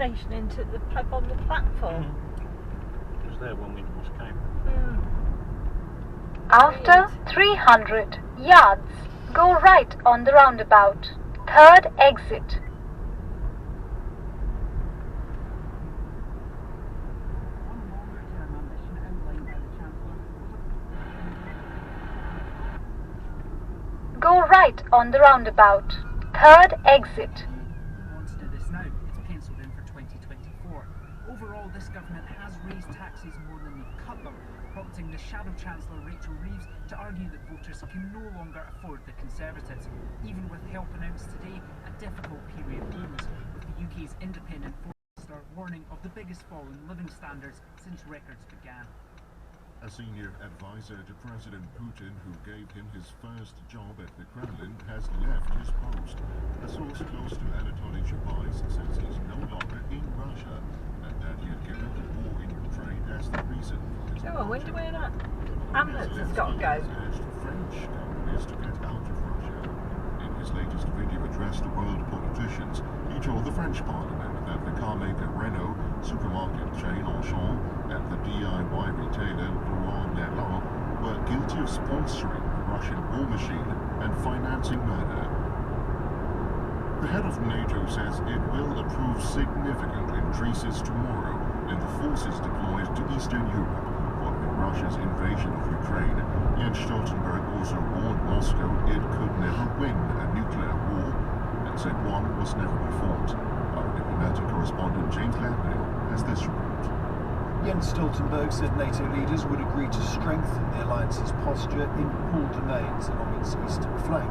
station into the pub on the platform. It was there when we almost came. After 300 yards, go right on the roundabout. Third exit. Go right on the roundabout. Third exit. On to do this now. It's penciled in for 2024. Overall, this government has raised taxes more than they've cut them, prompting the Shadow Chancellor Rachel Reeves to argue that voters can no longer afford the Conservatives. Even with help announced today, a difficult period looms, with the UK's independent forecaster warning of the biggest fall in living standards since records began. A senior advisor to President Putin, who gave him his first job at the Kremlin, has left his post. A source close to Anatoly Chubais says he's no longer in Russia and that he had given the war in Ukraine as the reason for his Oh, I wonder where that He ambulance has got to go. urged French companies to get out of Russia. In his latest video address to world politicians, he told the French parliament that the carmaker Renault, supermarket chain Auchan, and the DIY retailer Leroy Merlin were guilty of sponsoring the Russian war machine and financing murder. The head of NATO says it will approve significant increases tomorrow in the forces deployed to Eastern Europe following Russia's invasion of Ukraine. Jens Stoltenberg also warned Moscow it could never win a nuclear war and said one was never be fought. Our diplomatic correspondent James Landale has this report. Jens Stoltenberg said NATO leaders would agree to strengthen the alliance's posture in all domains along its eastern flank.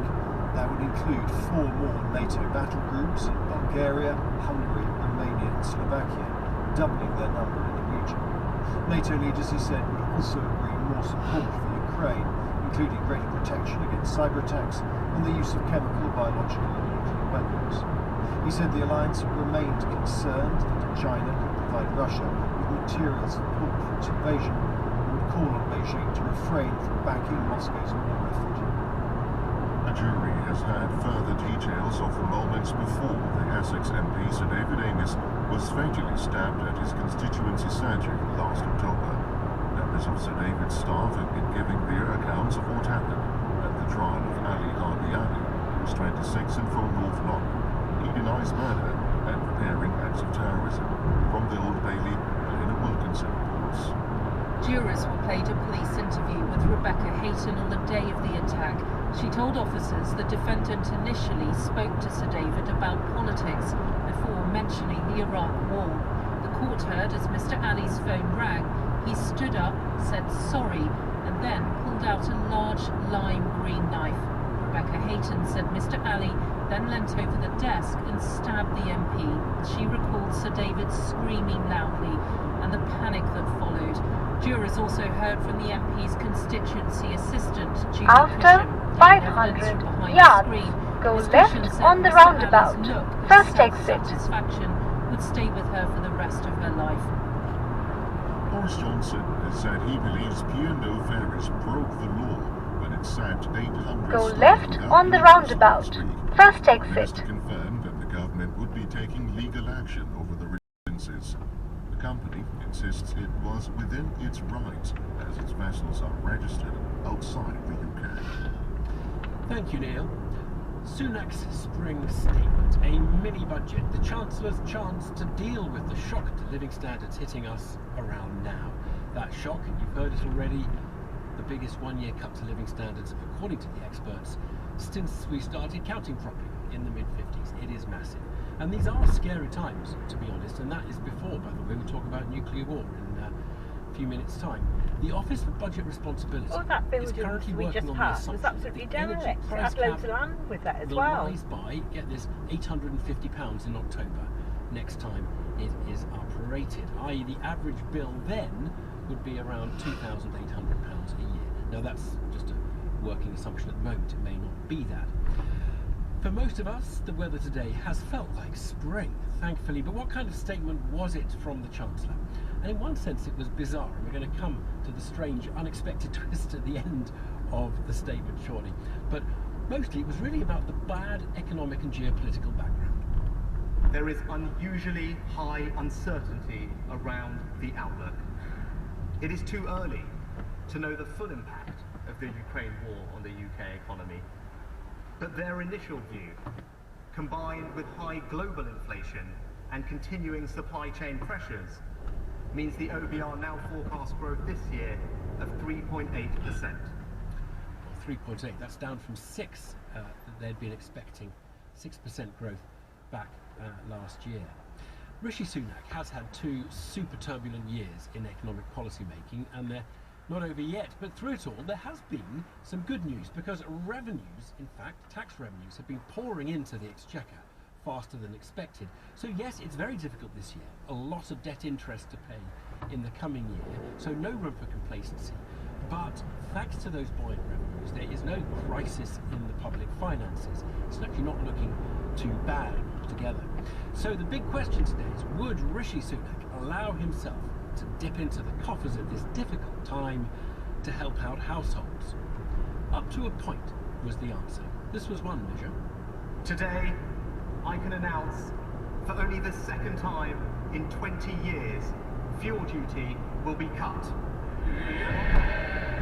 That would include 4 more NATO battle groups in Bulgaria, Hungary, Romania and Slovakia, doubling their number in the region. NATO leaders, he said, would also agree more support for Ukraine, including greater protection against cyber attacks and the use of chemical, biological and nuclear weapons. He said the alliance remained concerned that China could provide Russia with material support for its invasion and would call on Beijing to refrain from backing Moscow's war effort. A jury has had further details of the moments before the Essex MP Sir David Amess was fatally stabbed at his constituency surgery last October. Members of Sir David's staff have been giving their accounts of what happened at the trial of Ali Harbi Ali, who was 26 and from North London. He denies murder and preparing acts of terrorism. From the Old Bailey, Helena Wilkinson reports. Jurors were played a police interview with Rebecca Hayton on the day of the attack. She told officers the defendant initially spoke to Sir David about politics before mentioning the Iraq War. The court heard as Mr. Ali's phone rang. He stood up, said sorry, and then pulled out a large lime green knife. Rebecca Hayton said Mr. Ali then leant over the desk and stabbed the MP. She recalled Sir David screaming loudly and the panic that followed. Jurors also heard from the MP's constituency assistant, Julie After Cushing. 500 yards, go left on the roundabout. First exit. Satisfaction would stay with her for the rest of her life. Boris Johnson has said he believes P&O Ferries broke the law when it sacked 800 Go staff left without on the notice roundabout. last week. First The exit. minister confirmed that the government would be taking legal action over the remittances. The company insists it was within its rights as its vessels are registered outside the UK. Thank you, Neil. Sunak's spring statement, a mini-budget, the Chancellor's chance to deal with the shock to living standards hitting us around now. That shock, and you've heard it already, the biggest one-year cut to living standards, according to the experts, since we started counting properly in the mid-50s. It is massive. And these are scary times, to be honest, and that is before, by the way, we talk about nuclear war in a few minutes' time. The Office for Budget Responsibility Oh, that is building currently we working just on passed the was assumption absolutely that the energy derelict. It price had loads cap of land with that as will well. rise by, get this, £850 in October, next time it is uprated, i.e. the average bill then would be around £2,800 a year. Now that's just a working assumption at the moment, it may not be that. For most of us, the weather today has felt like spring, thankfully, but what kind of statement was it from the Chancellor? And in one sense it was bizarre, and we're going to come to the strange, unexpected twist at the end of the statement shortly. But mostly it was really about the bad economic and geopolitical background. there is unusually high uncertainty around the outlook. It is too early to know the full impact of the Ukraine war on the UK economy, but their initial view, combined with high global inflation and continuing supply chain pressures, means the OBR now forecasts growth this year of 3.8%. 3.8, that's down from 6 that they'd been expecting, 6% growth back last year. Rishi Sunak has had 2 super turbulent years in economic policy making, and they're not over yet, but through it all there has been some good news, because revenues, in fact tax revenues, have been pouring into the exchequer faster than expected. So yes, it's very difficult this year, a lot of debt interest to pay in the coming year, so no room for complacency. But thanks to those buoyant revenues, there is no crisis in the public finances. It's actually not looking too bad altogether. So the big question today is, would Rishi Sunak allow himself to dip into the coffers at this difficult time to help out households? Up to a point was the answer. This was one measure. Today, I can announce, for only the second time in 20 years, fuel duty will be cut.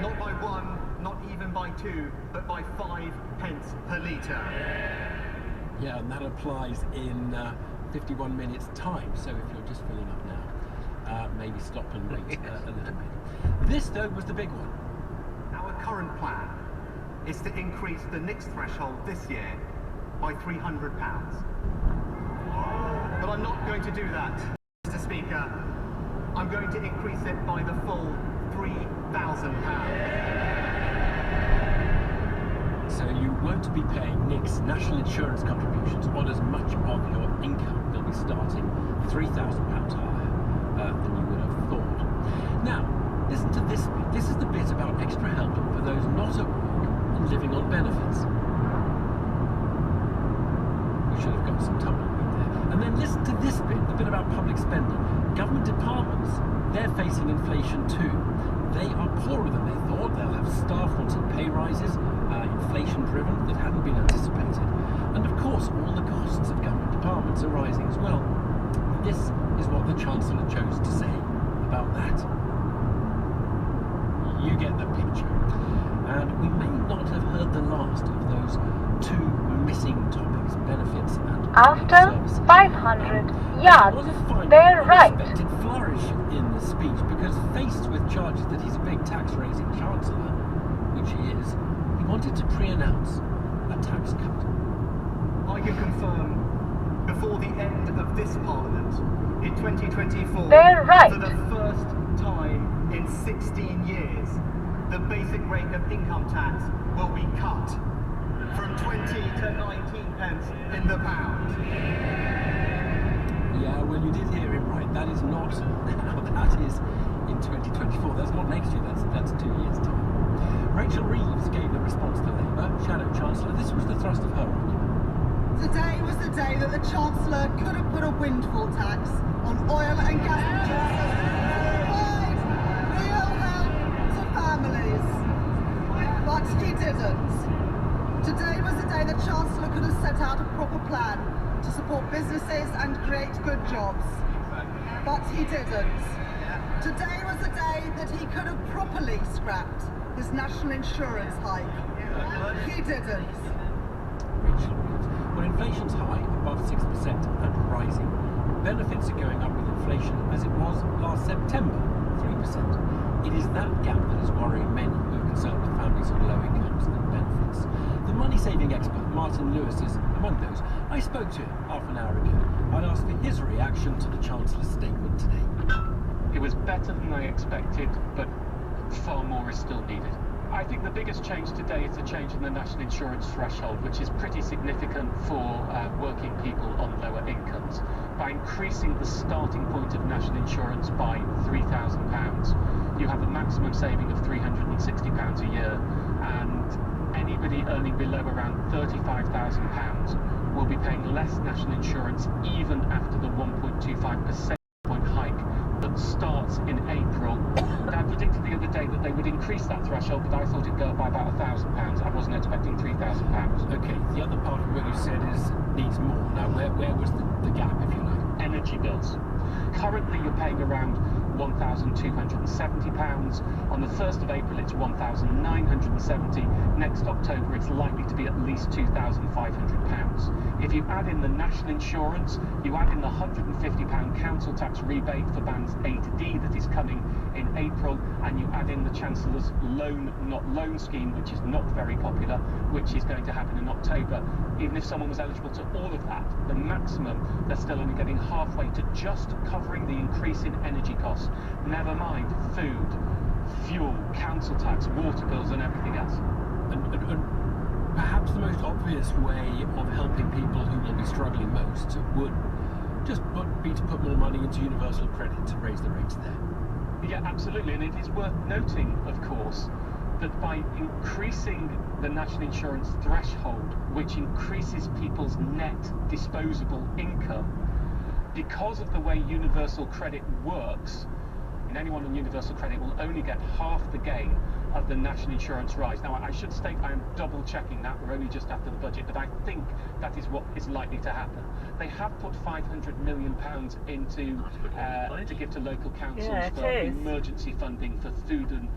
Not by 1, not even by 2, but by 5 pence per litre. Yeah, and that applies in 51 minutes time, so if you're just filling up now, maybe stop and wait a little bit. This though was the big one. Our current plan is to increase the NICS threshold this year by £300. But I'm not going to do that, Mr. Speaker. I'm going to increase it by the full £3,000. So you won't be paying NICS, national insurance contributions, on as much of your income. They'll be starting £3,000 higher than you would have thought. Now, listen to this bit. This is the bit about extra help for those not at work and living on benefits. We should have got some tumbleweed there. And then listen to this bit, the bit about public spending. Government departments, they're facing inflation too. They are poorer than they thought. They'll have staff wanting pay rises, inflation driven, that hadn't been anticipated. And of course, all the costs of government departments are rising as well. This is what the Chancellor chose to say about that. You get the picture. And we may not have heard the last of those 2 missing topics, benefits and After services. 500 yards, they're right. Unexpected flourish in the speech, because faced with charges that he's a big tax-raising chancellor, which he is, he wanted to pre-announce a tax cut. I can confirm, before the end of this Parliament, in 2024, They're right. for the first time in 16 years, the basic rate of income tax will be cut from 20 to 19 pence in the pound. Yeah, well, you did hear him right. That is not now. That is in 2024. That's not next year. That's 2 years' time. Rachel Reeves gave the response to Labour, Shadow Chancellor. This was the thrust of her argument. Today was the day that the Chancellor could have put a windfall tax on oil and gas producers to provide real help to families. But he didn't. Today was the day the Chancellor could have set out a proper plan to support businesses and create good jobs. But he didn't. Today was the day that he could have properly scrapped his national insurance hike. He didn't. Rachel Reeves. Well, inflation's high, above 6% and rising. Benefits are going up with inflation, as it was last September, 3%. It is that gap that is worrying many who are concerned with families on low incomes and benefits. The money-saving expert, Martin Lewis, is among those. I spoke to him half an hour ago. I'd asked for his reaction to the Chancellor's statement today. It was better than I expected, but far more is still needed. I think the biggest change today is the change in the national insurance threshold, which is pretty significant for working people on lower incomes. By increasing the starting point of national insurance by £3,000, you have a maximum saving of £360 a year, and anybody earning below around £35,000 will be paying less national insurance even after the 1.25% point hike that starts in April April. They predicted the other day that they would increase that threshold, but I thought it'd go up by about £1,000. I wasn't expecting £3,000. Okay, the other part of what you said is needs more. Now, where was the gap, if you like? Energy bills. Currently, you're paying around £1,270. On the 1st of April, it's £1,970. Next October, it's likely to be at least £2,500. If you add in the national insurance, you add in the £150 council tax rebate for bands A to D that is coming in April, and you add in the Chancellor's loan, not loan scheme, which is not very popular, which is going to happen in October. Even if someone was eligible to all of that, the maximum, they're still only getting halfway to just covering the increase in energy costs. Never mind food, fuel, council tax, water bills and everything else. And perhaps the most obvious way of helping people who will be struggling most would just be to put more money into universal credit to raise the rates there. Yeah, absolutely, and it is worth noting, of course, that by increasing the national insurance threshold, which increases people's net disposable income, because of the way universal credit works, and anyone on universal credit will only get half the gain of the national insurance rise. Now, I should state I am double checking that, we're only just after the budget, but I think that is what is likely to happen. They have put £500 million into to give to local councils for emergency funding for food and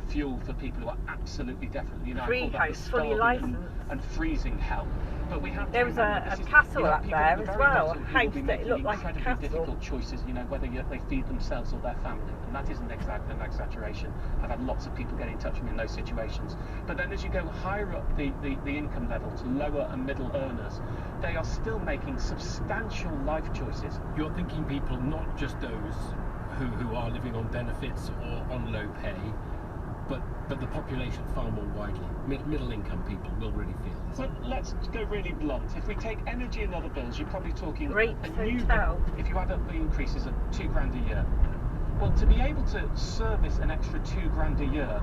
fuel for people who are absolutely desperate. You know, free house, fully licensed, and freezing help. But we have there was a castle up there as well, a house that looked like a castle. Difficult choices, you know, whether they feed themselves or their family, and that isn't exactly an exaggeration. I've had lots of people get in touch with me in those situations. But then as you go higher up the income level to lower and middle earners, they are still making substantial life choices. You're thinking people, not just those who are living on benefits or on low pay, but the population far more widely. Middle income people will really feel this. Well, let's go really blunt. If we take energy and other bills, you're probably talking rates, a new bill, if you add up the increases, of £2,000 a year. Well, to be able to service an extra £2,000 a year,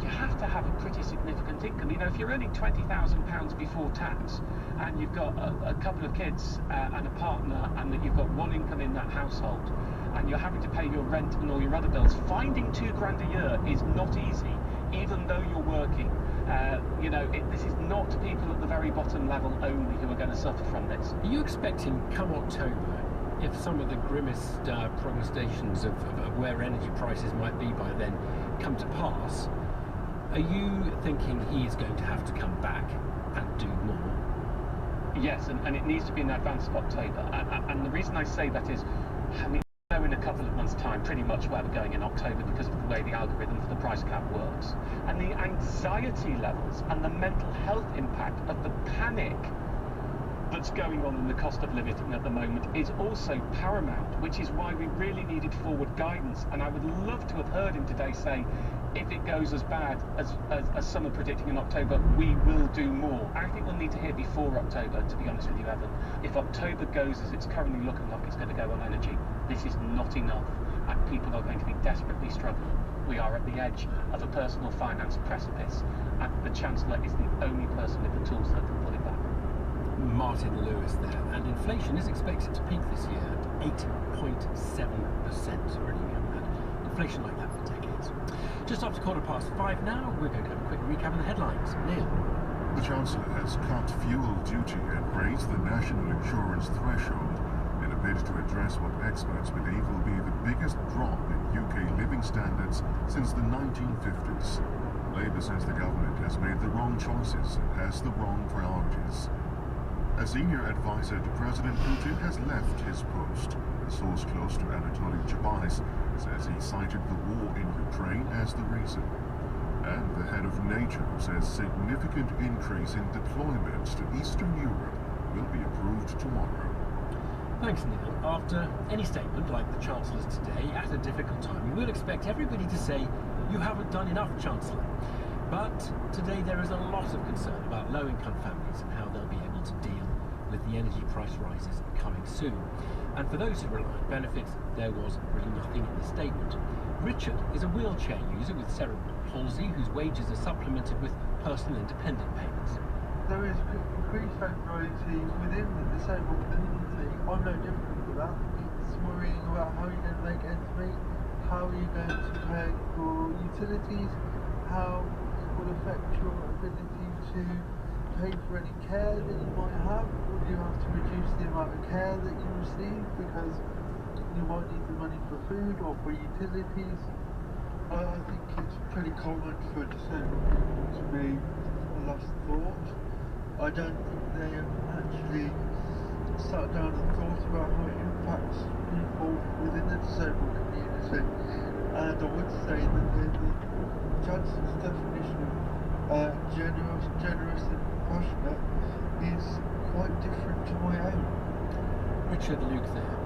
you have to have a pretty significant income. You know, if you're earning £20,000 before tax, and you've got a couple of kids and a partner, and that you've got one income in that household, and you're having to pay your rent and all your other bills, finding £2,000 a year is not easy, even though you're working. You know, this is not people at the very bottom level only who are going to suffer from this. Are you expecting, come October, if some of the grimmest prognostications of where energy prices might be by then come to pass, are you thinking he is going to have to come back and do more? Yes, and it needs to be in advance of October. And the reason I say that is, I mean, know in a couple of months' time pretty much where we're going in October because of the way the algorithm for the price cap works. And the anxiety levels and the mental health impact of the panic that's going on in the cost of living at the moment is also paramount, which is why we really needed forward guidance. And I would love to have heard him today say, if it goes as bad as some are predicting in October, we will do more. I think we'll need to hear before October, to be honest with you, Evan. If October goes as it's currently looking like it's going to go on energy, this is not enough, and people are going to be desperately struggling. We are at the edge of a personal finance precipice, and the Chancellor is the only person with the tools that can pull it back. Martin Lewis there, and inflation is expected to peak this year at 8.7%. Already we haven't had inflation like that for decades. Just after 5:15 now, we're going to have a quick recap of the headlines. Neil. The Chancellor has cut fuel duty and raised the national insurance threshold in a bid to address what experts believe will be the biggest drop in UK living standards since the 1950s. Labour says the government has made the wrong choices and has the wrong priorities. A senior advisor to President Putin has left his post. A source close to Anatoly Chubais says he cited the war in Ukraine as the reason. And the head of NATO says significant increase in deployments to Eastern Europe will be approved tomorrow. Thanks, Neil. After any statement like the Chancellor's today, at a difficult time, we will expect everybody to say, "You haven't done enough, Chancellor." But today there is a lot of concern about low-income families and how they'll be able to deal with the energy price rises coming soon. And for those who rely on benefits, there was really nothing in the statement. Richard is a wheelchair user with cerebral palsy whose wages are supplemented with personal independent payments. There is increased anxiety within the disabled community. I'm no different to that. It's worrying about how you're going to make ends meet, how are you going to pay for utilities, how it will affect your ability to pay for any care that you might have. Will you have to reduce the amount of care that you receive because you might need the money for food or for utilities? I think it's pretty common for disabled people to be a last thought. I don't think they have actually sat down and thought about how it impacts people within the disabled community. And I would say that the Chancellor's definition of generous and compassionate is quite different to my own. Richard Luke there.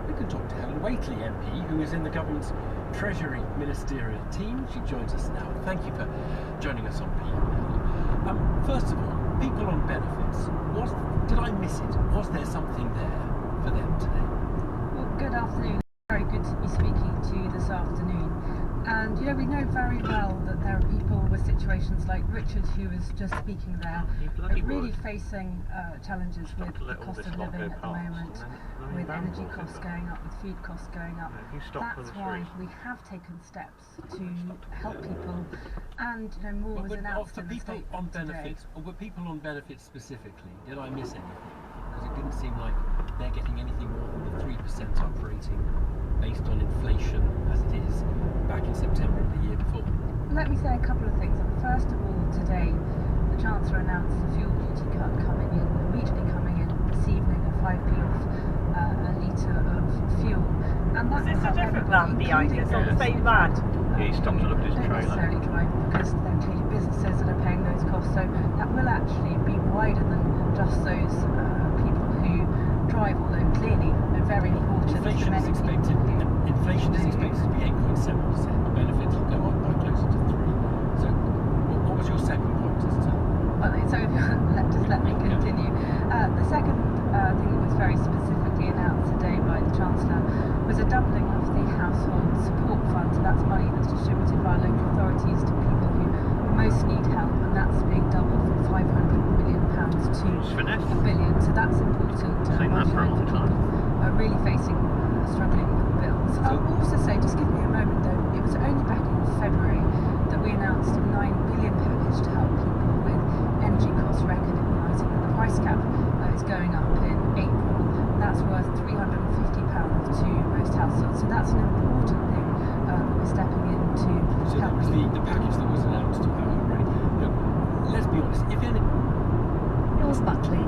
We can talk to Helen Whately MP, who is in the government's Treasury Ministerial team. She joins us now. Thank you for joining us on PM. First of all, people on benefits. Did I miss it? Was there something there for them today? Well, good afternoon. Very good to be speaking to you this afternoon. And you know, we know very well that there are people with situations like Richard, who was just speaking there, really facing challenges with the cost of living at the moment, with energy costs going up, with food costs going up. That's why we have taken steps to help people, and you know, more was announced in the statement on today. benefits, or were people on benefits specifically? Did I miss anything? Because it didn't seem like they're getting anything more than the 3% up rating based on inflation as it is back in September of the year before. Let me say a couple of things. First of all, today the Chancellor announced the fuel duty cut immediately coming in this evening at 5p off a litre of fuel. And that Is this will a help different everybody, man behind us on the same van? Yeah, he stopped to look at his don't trailer. necessarily drive, because there are clearly businesses that are paying those costs, so that will actually be wider than just those people who drive, although clearly they're very important to Inflation many is expected to be 8.7%. Benefits will go up by closer to 3%. So what was your second point as to? Well, so let me continue. The second thing that was very specifically announced today by the Chancellor was a doubling of the household support fund. So that's money that's distributed by local authorities to people who most need help, and that's being doubled from £500 million to £1 billion. So that's important. Seen that for a long time. Are really struggling with bills. I'll also say, just give me a moment though, it was only back in February that we announced a £9 billion package to help people with energy costs, recognising that the price cap is going up in April, and that's worth £350 to most households. So that's an important thing that we're stepping in to So that was the package that was announced already. Look, let's be honest, if any... Yours, Buckley.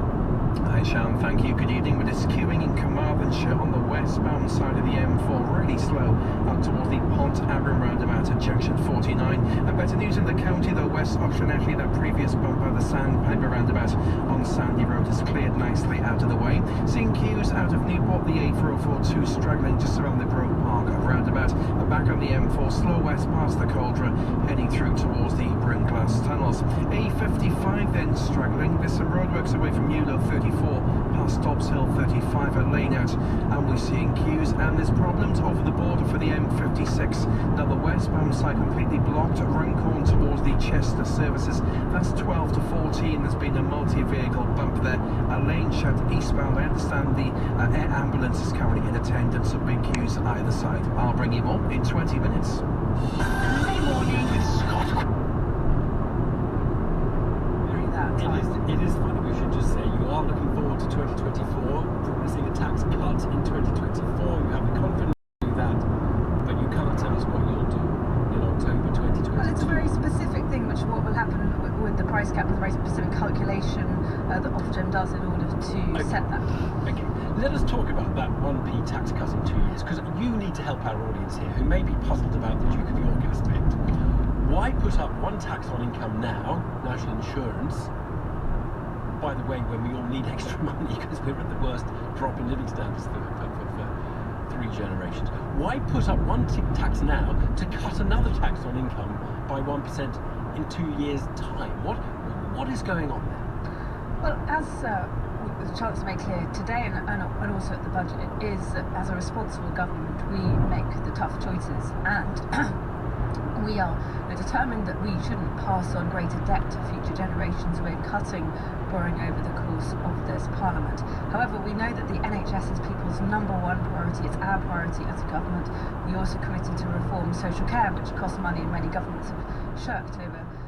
Hi Sean, thank you. Good evening. With this queuing in Carmarthenshire on the westbound side of the M4, really slow up towards the Pont Abram roundabout at junction 49. And better news in the county though, West Oxford, actually that previous bump by the Sandpiper roundabout on Sandy Road is cleared nicely out of the way. Seeing queues out of Newport, the A4042 struggling just around the Grove Park roundabout. Back on the M4, slow west past the Cauldre, heading through towards the Brimglass tunnels. A55 then struggling. There's some roadworks away from Newlow 34 past Dobbs Hill 35 at lane out, and we're seeing queues, and there's problems over the border for the M56. Now the westbound side completely blocked, Runcorn towards the Chester services. That's 12 to 14. There's been a multi-vehicle bump there. A lane shut eastbound. I understand the air ambulance is currently in attendance, so big queues either side. I'll bring you more in 20 minutes. Sunday morning with Scott. It is funny, we should just say you are looking forward to 2024, promising a tax cut in 2024. You have the confidence to do that, but you can't tell us what you'll do in October 2022. Well, it's a very specific thing, which what will happen with the price cap, with a very specific calculation that Ofgem does in order to set that. Okay, let us talk about that 1p tax cut in 2 years, because you need to help our audience here who may be puzzled about the Duke of York aspect. Why put up one tax on income now, national insurance, by the way, when we all need extra money because we're at the worst drop in living standards for 3 generations. Why put up one tax now to cut another tax on income by 1% in 2 years' time? What is going on there? Well, as the Chancellor made clear today and also at the budget, is that as a responsible government we make the tough choices, and We are determined that we shouldn't pass on greater debt to future generations. We're cutting borrowing over the course of this Parliament. However, we know that the NHS is people's number one priority. It's our priority as a government. We also committed to reform social care, which costs money and many governments have shirked over